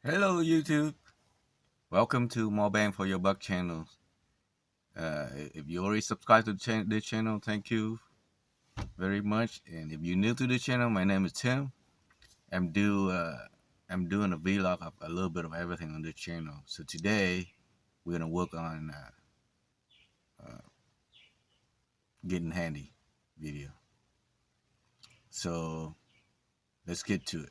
Hello YouTube, welcome to More Bang for Your Buck channel. If you already subscribed to this channel, thank you very much. And if you're new to the channel, my name is Tim. I'm do I'm doing a vlog of a little bit of everything on this channel. So today we're gonna work on getting handy video. So let's get to it.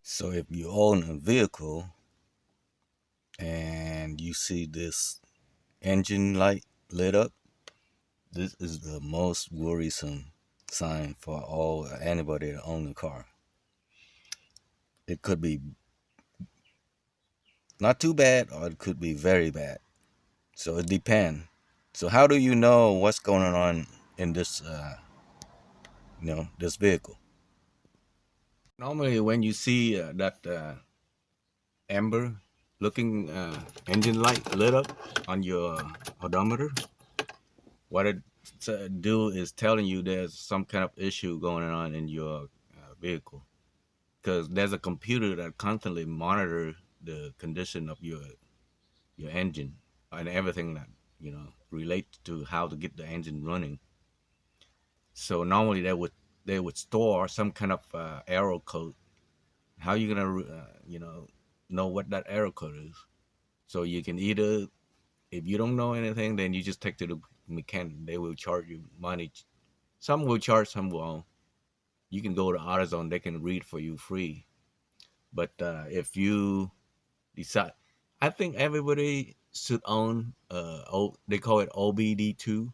So if you own a vehicle and you see this engine light lit up, this is the most worrisome sign for anybody that owns a car. It could be not too bad or it could be very bad. So it depends. So how do you know what's going on in this this vehicle? Normally when you see that amber looking engine light lit up on your odometer, what it do is telling you there's some kind of issue going on in your vehicle, because there's a computer that constantly monitors the condition of your engine and everything that relates to how to get the engine running. So normally they would store some kind of error code. How you gonna know what that error code is? So you can either, if you don't know anything, then you just take to the mechanic. They will charge you money. Some will charge, some won't. You can go to AutoZone, they can read for you free. But if you decide, I think everybody should own they call it OBD2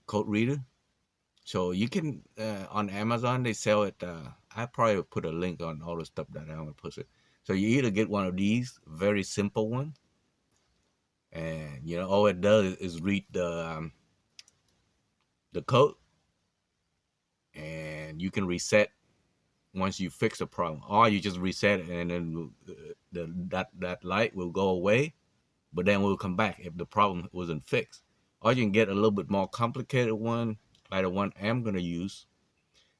code reader. So you can on Amazon they sell it. I probably put a link on all the stuff that I'm gonna put it. So you either get one of these very simple one, and all it does is read the code, and you can reset once you fix the problem, or you just reset it and then that light will go away, but then will come back if the problem wasn't fixed. Or you can get a little bit more complicated one, like the one I'm gonna use.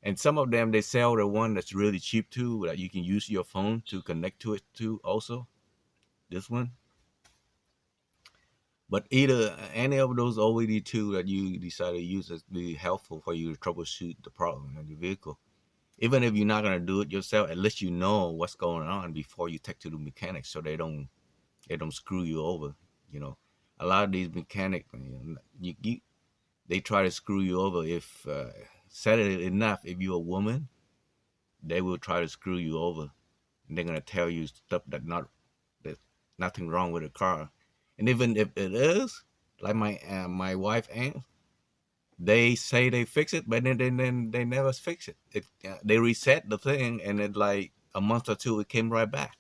And some of them, they sell the one that's really cheap too, that you can use your phone to connect to it too also, this one. But either any of those OBD2 that you decide to use is be helpful for you to troubleshoot the problem in your vehicle. Even if you're not gonna do it yourself, at least you know what's going on before you take to the mechanic, so they don't screw you over. A lot of these mechanics, they try to screw you over. If said it enough, if you're a woman, they will try to screw you over, and they're gonna tell you stuff that there's nothing wrong with the car. And even if it is, like my wife aunt, they say they fix it, but then they never fix it. They reset the thing, and it like a month or two, it came right back.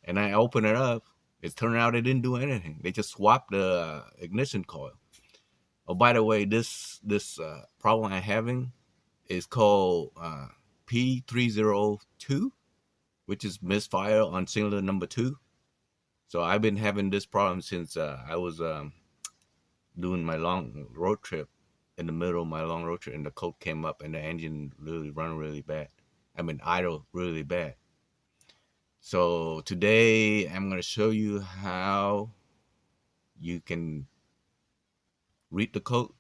And I opened it up. It turned out it didn't do anything. They just swapped the ignition coil. Oh, by the way, this problem I'm having is called P302, which is misfire on cylinder number 2. So I've been having this problem since I was doing my long road trip. In the middle of my long road trip, and the code came up, and the engine really run really bad. I mean, idle really bad. So today I'm going to show you how you can read the code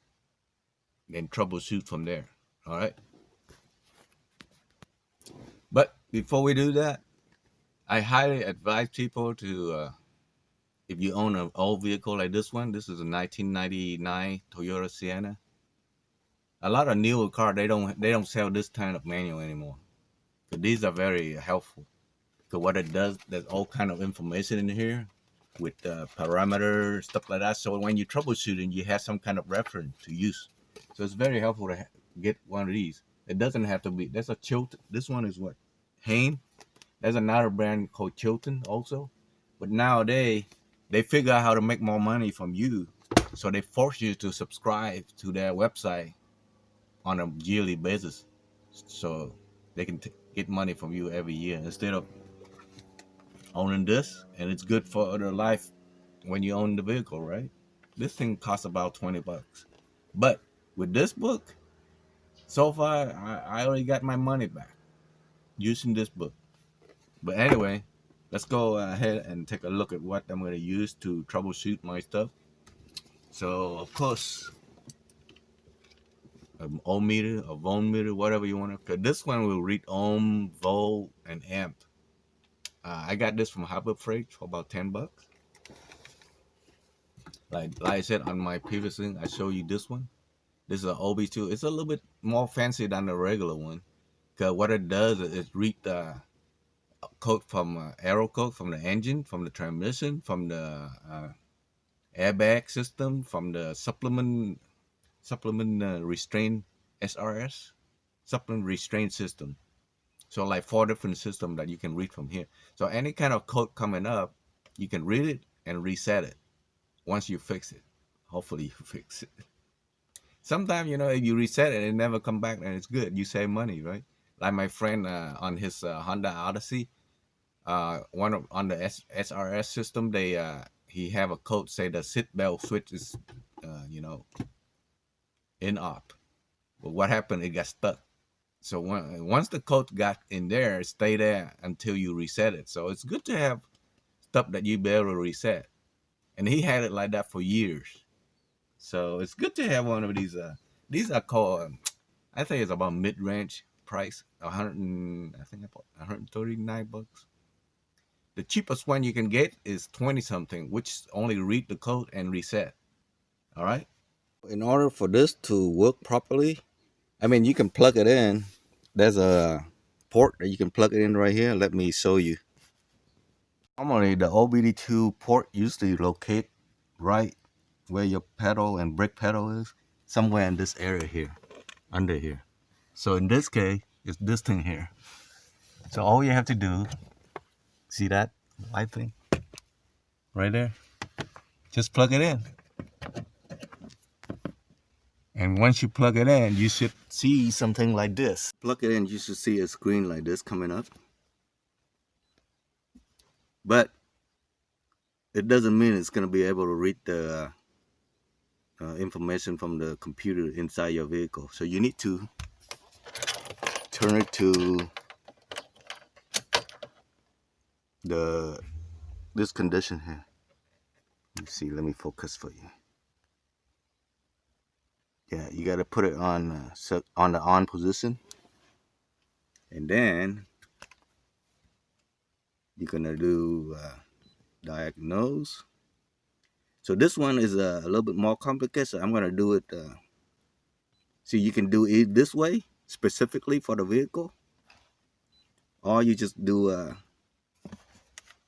and troubleshoot from there. All right. But before we do that, I highly advise people to, if you own an old vehicle like this one, this is a 1999 Toyota Sienna. A lot of newer cars, they don't sell this kind of manual anymore. So these are very helpful. So what it does, there's all kind of information in here with parameters, stuff like that. So when you're troubleshooting, you have some kind of reference to use. So it's very helpful to get one of these. It doesn't have to be. There's a Chilton. This one is what? Hain. There's another brand called Chilton also. But nowadays, they figure out how to make more money from you. So they force you to subscribe to their website on a yearly basis, so they can get money from you every year instead of owning this. And it's good for other life when you own the vehicle, right? This thing costs about 20 bucks. But with this book, so far, I already got my money back using this book. But anyway, let's go ahead and take a look at what I'm going to use to troubleshoot my stuff. So, of course, an ohm meter, a voltmeter, whatever you want to. Because this one will read ohm, volt, and amp. I got this from Harbor Freight for about 10 bucks. Like I said on my previous thing, I show you this one. This is an OB2. It's a little bit more fancy than the regular one. Because what it does is read the code from arrow code from the engine, from the transmission, from the airbag system, from the supplement restraint SRS, supplement restraint system. So like 4 different systems that you can read from here. So any kind of code coming up, you can read it and reset it once you fix it. Hopefully you fix it. Sometimes, if you reset it and never come back, then it's good. You save money, right? Like my friend on his Honda Odyssey, on the SRS system, he have a code say the seatbelt switch is, in op. But what happened? It got stuck. So once the code got in there, stay there until you reset it. So it's good to have stuff that you be able to reset. And he had it like that for years. So it's good to have one of these. These are called, I think it's about mid-range price, 139 bucks. The cheapest one you can get is 20 something, which only read the code and reset. All right. In order for this to work properly, you can plug it in. There's a port that you can plug it in right here. Let me show you. Normally, the OBD2 port usually locate right where your pedal and brake pedal is, somewhere in this area here, under here. So in this case, it's this thing here. So all you have to do, see that white thing right there? Just plug it in. And once you plug it in, you should see something like this. Plug it in, you should see a screen like this coming up. But it doesn't mean it's going to be able to read the information from the computer inside your vehicle. So you need to turn it to this condition here. Let me see, let me focus for you. Yeah, you got to put it on the on position, and then you're gonna do diagnose. So this one is a little bit more complicated, so I'm gonna do it. So you can do it this way specifically for the vehicle, or you just do.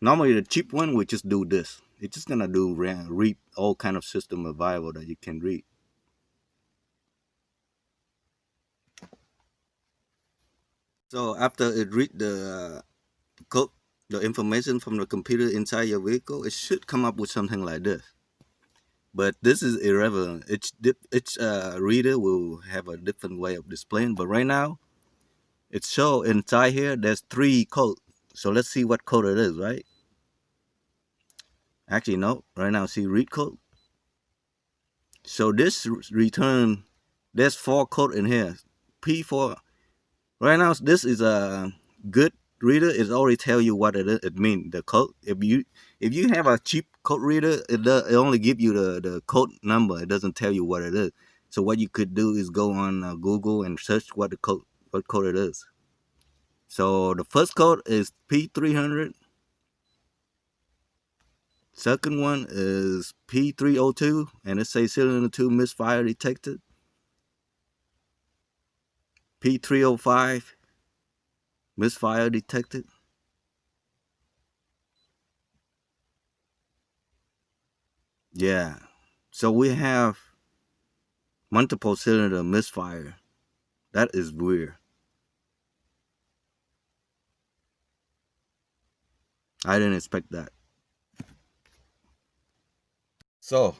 Normally the cheap one would just do this. It's just gonna do read all kind of system available that you can read. So after it read the code, the information from the computer inside your vehicle, it should come up with something like this. But this is irrelevant. Each reader will have a different way of displaying. But right now, it show inside here, there's 3 codes. So let's see what code it is, right? Actually, no. Right now, see read code. So this return, there's 4 code in here. P4. Right now, this is a good reader. It already tell you what it means, the code. If you have a cheap code reader, it only give you the code number. It doesn't tell you what it is. So what you could do is go on Google and search what code it is. So the first code is P300. Second one is P302, and it says cylinder 2 misfire detected. P305, misfire detected. Yeah, so we have multiple cylinder misfire. That is weird. I didn't expect that. So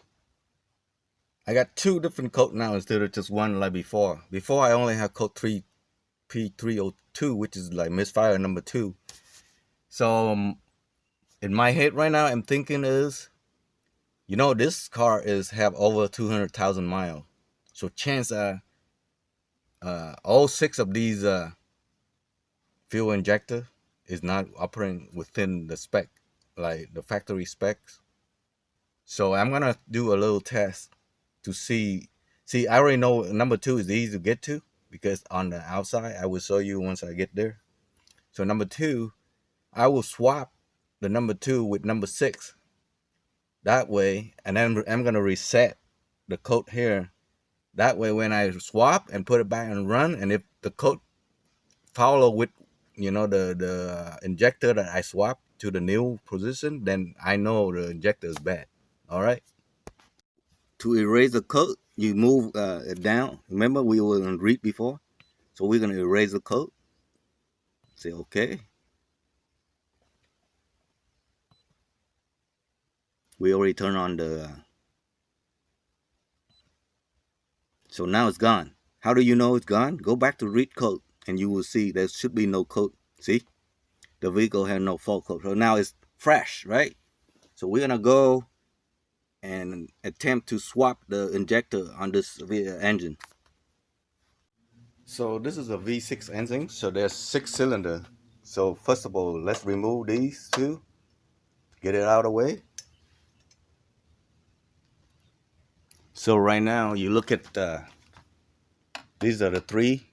I got 2 different code now instead of just one like before. Before I only had code P302, which is like misfire number 2. So in my head right now, I'm thinking is You know, this car is have over 200,000 miles. So chance all six of these fuel injector is not operating within the spec, like the factory specs. So I'm gonna do a little test to see. See, I already know number two is easy to get to because on the outside, I will show you once I get there. So number two, I will swap the number two with number six. That way, and then I'm gonna reset the code here. That way, when I swap and put it back and run, and if the code follow with, you know, the injector that I swapped to the new position, then I know the injector is bad. All right. To erase the code, you move it down. Remember, we were on read before, so we're gonna erase the code. Say okay. We already turned on the. So now it's gone. How do you know it's gone? Go back to read code, and you will see there should be no code. See, the vehicle had no fault code. So now it's fresh, right? So we're gonna go and attempt to swap the injector on this engine. So this is a V6 engine, so there's 6 cylinder. So first of all, let's remove these two, get it out of the way. So right now you look at these are the 3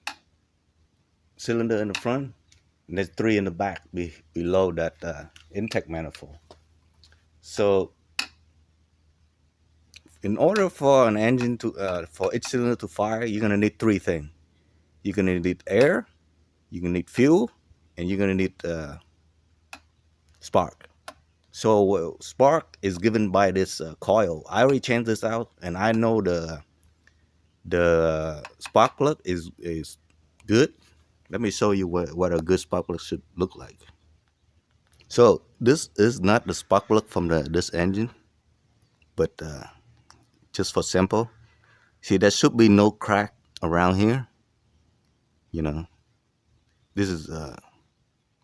cylinder in the front, and there's 3 in the back below that intake manifold. So in order for an engine to for each cylinder to fire, you're gonna need 3 things. You're gonna need air, you're gonna need fuel, and you're gonna need spark. So spark is given by this coil. I already changed this out, and I know the spark plug is good. Let me show you what a good spark plug should look like. So this is not the spark plug from this engine, but just for sample, see there should be no crack around here. You know, this is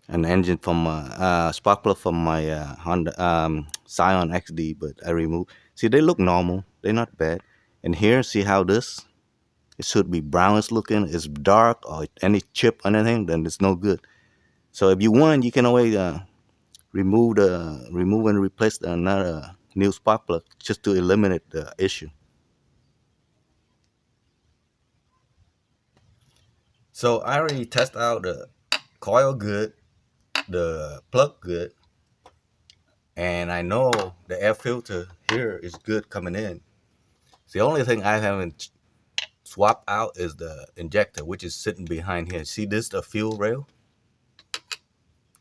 an engine from spark plug from my Honda Scion XD, but I removed. See, they look normal. They're not bad. And here, see how this? It should be brownish looking. It's dark or any chip or anything, then it's no good. So if you want, you can always remove and replace another new spark plug just to eliminate the issue. So I already tested out the coil good, the plug good, and I know the air filter here is good coming in. The only thing I haven't swapped out is the injector, which is sitting behind here. See this, the fuel rail?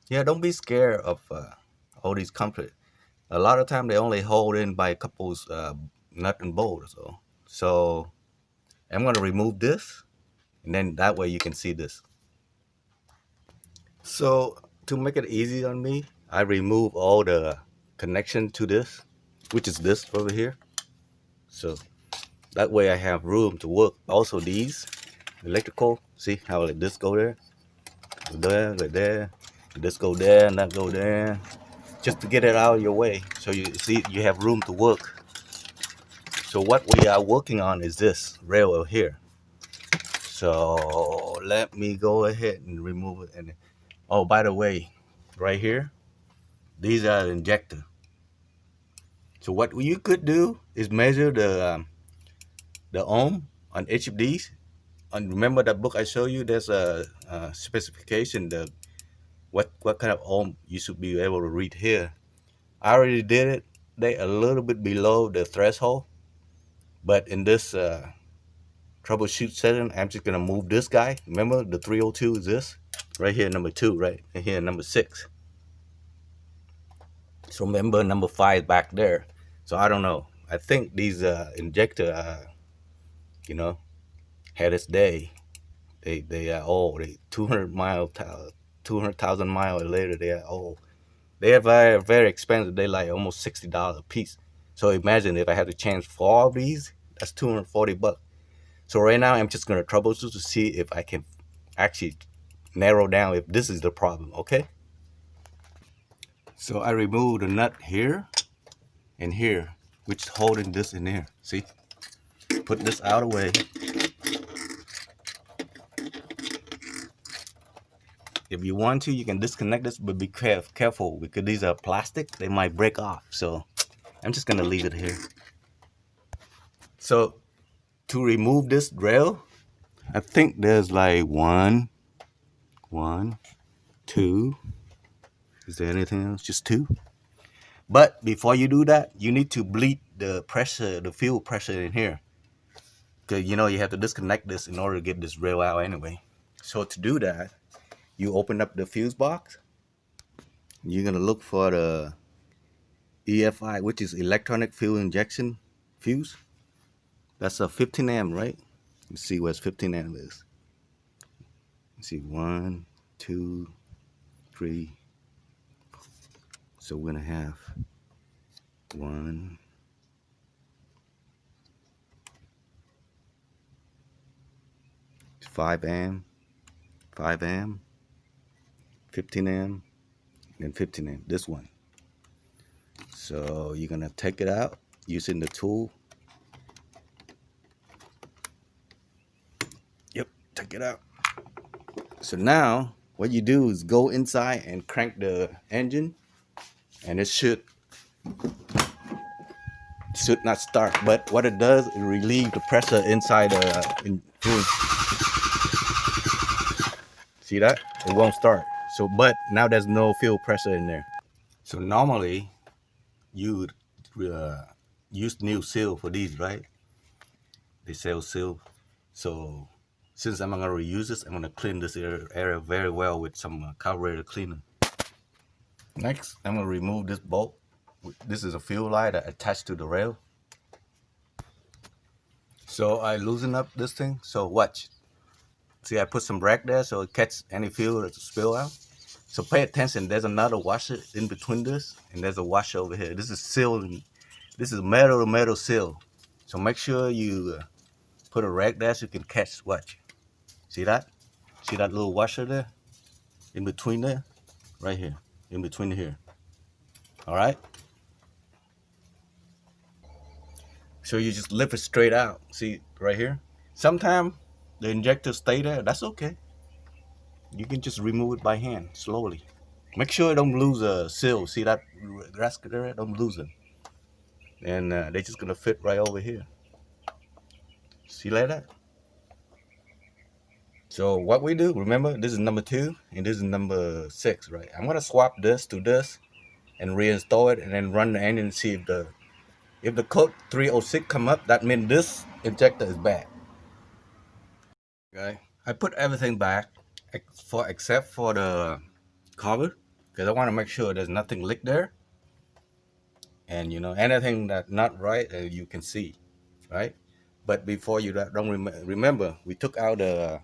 Yeah, don't be scared of all these components. A lot of time they only hold in by a couple nut and bolts. So I'm gonna remove this, and then that way you can see this. So to make it easy on me, I remove all the connection to this, which is this over here. So that way I have room to work. Also these electrical, see how like this go there, right there, this go there, and that go there, just to get it out of your way. So you see you have room to work. So what we are working on is this rail over here. So let me go ahead and remove it. And oh, by the way, right here, these are the injector. So what you could do is measure the ohm on each of these. And remember that book I showed you? There's a specification the what kind of ohm you should be able to read here. I already did it. They a little bit below the threshold, but in this troubleshoot setting, I'm just gonna move this guy. Remember the 302 is this right here, number 2, right? And here number 6. So remember number 5 back there. So I don't know. I think these injector, you know, had its day. They are old. They 200,000 miles later. They are old. They are very very expensive. They like almost $60 a piece. So imagine if I had to change 4 of these. That's $240. So right now I'm just gonna troubleshoot to see if I can actually narrow down if this is the problem. Okay. So I removed the nut here and here. which is holding this in there. See, put this out of the way. If you want to, you can disconnect this, but be careful because these are plastic. They might break off. So I'm just gonna leave it here. So to remove this rail, I think there's like one, two. Is there anything else? Just two. But before you do that, you need to bleed the pressure, the fuel pressure in here. Because you know you have to disconnect this in order to get this rail out anyway. So to do that, you open up the fuse box. You're gonna look for the EFI, which is electronic fuel injection fuse. That's a 15 amp, right? Let's see where 15 amp is. Let's see, 1, 2, 3. So we're gonna have 1, 5 amp, 5 amp, 15 amp, and 15 amp. This one. So you're gonna take it out using the tool. Yep, take it out. So now what you do is go inside and crank the engine, and it should not start. But what it does, it relieves the pressure inside the fuel. See that? It won't start. So, but now there's no fuel pressure in there. So normally you would use new seal for these, right? They sell seal. So since I'm gonna reuse this, I'm gonna clean this area very well with some carburetor cleaner. Next, I'm gonna remove this bolt. This is a fuel line that attached to the rail. So I loosen up this thing. So watch. See, I put some brack there so it catches any fuel that spill out. So pay attention. There's another washer in between this, and there's a washer over here. This is sealing. This is metal to metal seal. So make sure you put a rack there so you can catch. Watch. See that? See that little washer there? In between there? Right here. In between here. All right? So you just lift it straight out. See right here? Sometimes the injector stay there. That's okay. You can just remove it by hand, slowly. Make sure you don't lose a seal. See that gasket there? Don't lose it. And they're just gonna fit right over here. See like that? So what we do, remember, this is number 2 and this is number 6, right? I'm gonna swap this to this and reinstall it and then run the engine and see if the code 306 come up, that means this injector is bad. Okay, I put everything back except for the cover because I want to make sure there's nothing leaked there, and you know anything that's not right you can see, right? But before you don't remember we took out the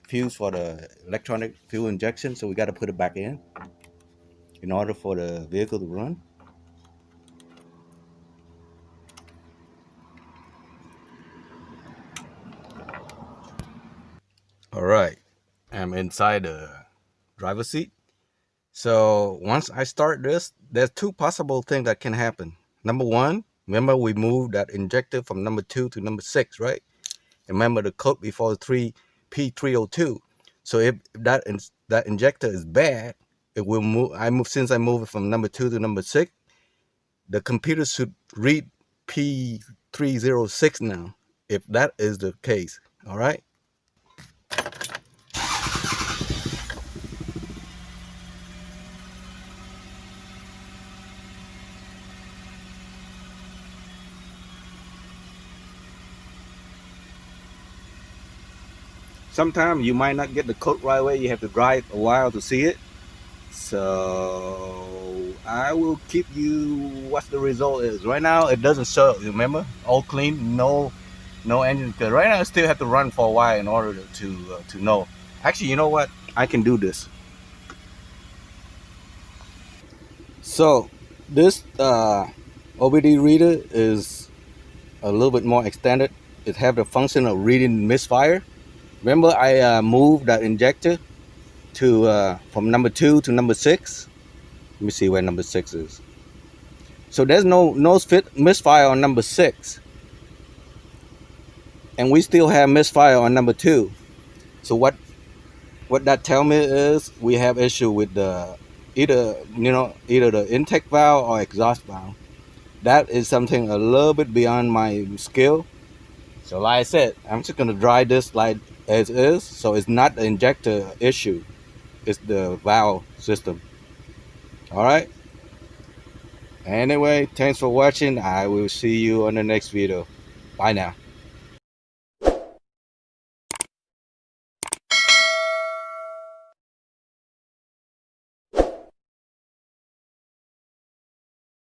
fuse for the electronic fuel injection, so we got to put it back in order for the vehicle to run. All right, I'm inside the driver's seat. So once I start this, there's 2 possible things that can happen. Number 1, remember we moved that injector from number 2 to number 6, right? Remember the code before 3 P302. So if that injector is bad, it will move. Since I move it from number 2 to number 6, the computer should read P306 now. If that is the case, all right. Sometimes you might not get the code right away. You have to drive a while to see it. So I will keep you what the result is. Right now it doesn't show. Remember, all clean, no engine. Because right now I still have to run for a while in order to know. Actually, you know what? I can do this. So this OBD reader is a little bit more extended. It have the function of reading misfire. Remember, I moved that injector to from number 2 to number 6. Let me see where number 6 is. So there's no misfire on number 6, and we still have misfire on number 2. So what that tell me is we have issue with the either the intake valve or exhaust valve. That is something a little bit beyond my skill. So like I said, I'm just gonna dry this like as is. So it's not the injector issue, it's the valve system. All right. Anyway, thanks for watching. I will see you on the next video. Bye now.